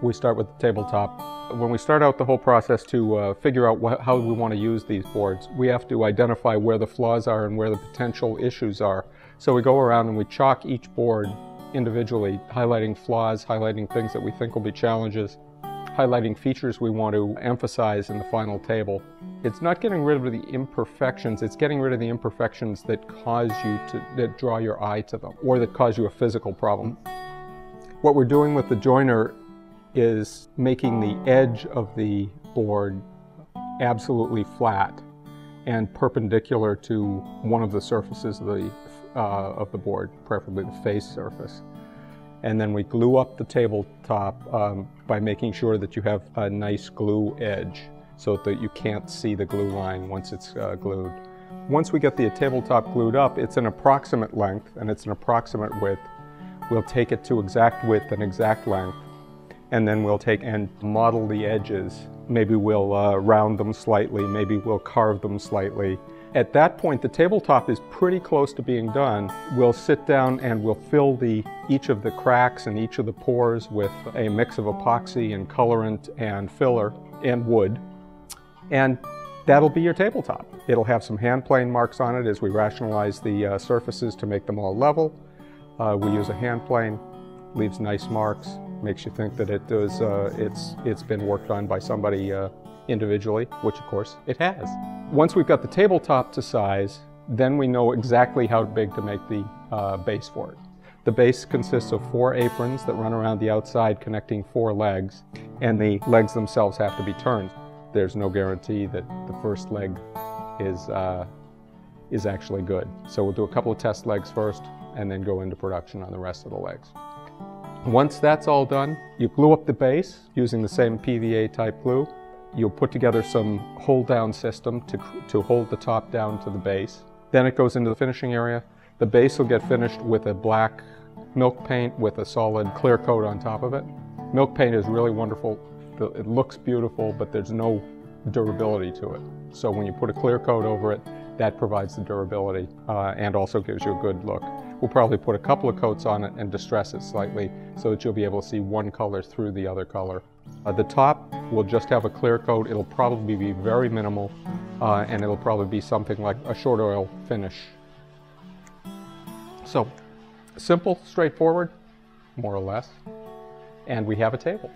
We start with the tabletop. When we start out the whole process to figure out how we want to use these boards, we have to identify where the flaws are and where the potential issues are. So we go around and we chalk each board individually, highlighting flaws, highlighting things that we think will be challenges, highlighting features we want to emphasize in the final table. It's not getting rid of the imperfections, it's getting rid of the imperfections that cause you that draw your eye to them, or that cause you a physical problem. What we're doing with the joiner is making the edge of the board absolutely flat and perpendicular to one of the surfaces of the board, preferably the face surface. And then we glue up the tabletop by making sure that you have a nice glue edge so that you can't see the glue line once it's glued. Once we get the tabletop glued up, it's an approximate length and it's an approximate width. We'll take it to exact width and exact length, and then we'll take and model the edges. Maybe we'll round them slightly, maybe we'll carve them slightly. At that point, the tabletop is pretty close to being done. We'll sit down and we'll fill each of the cracks and each of the pores with a mix of epoxy and colorant and filler and wood. And that'll be your tabletop. It'll have some hand plane marks on it as we rationalize the surfaces to make them all level. We use a hand plane, leaves nice marks, makes you think that it's been worked on by somebody individually, which of course it has. Once we've got the tabletop to size, then we know exactly how big to make the base for it. The base consists of 4 aprons that run around the outside connecting 4 legs, and the legs themselves have to be turned. There's no guarantee that the first leg is actually good. So we'll do a couple of test legs first and then go into production on the rest of the legs. Once that's all done, you glue up the base using the same PVA type glue. You'll put together some hold down system to hold the top down to the base. Then it goes into the finishing area. The base will get finished with a black milk paint with a solid clear coat on top of it. Milk paint is really wonderful. It looks beautiful, but there's no durability to it. So when you put a clear coat over it, that provides the durability and also gives you a good look. We'll probably put a couple of coats on it and distress it slightly so that you'll be able to see one color through the other color. The top will just have a clear coat. It'll probably be very minimal and it'll probably be something like a short oil finish. So simple, straightforward, more or less, and we have a table.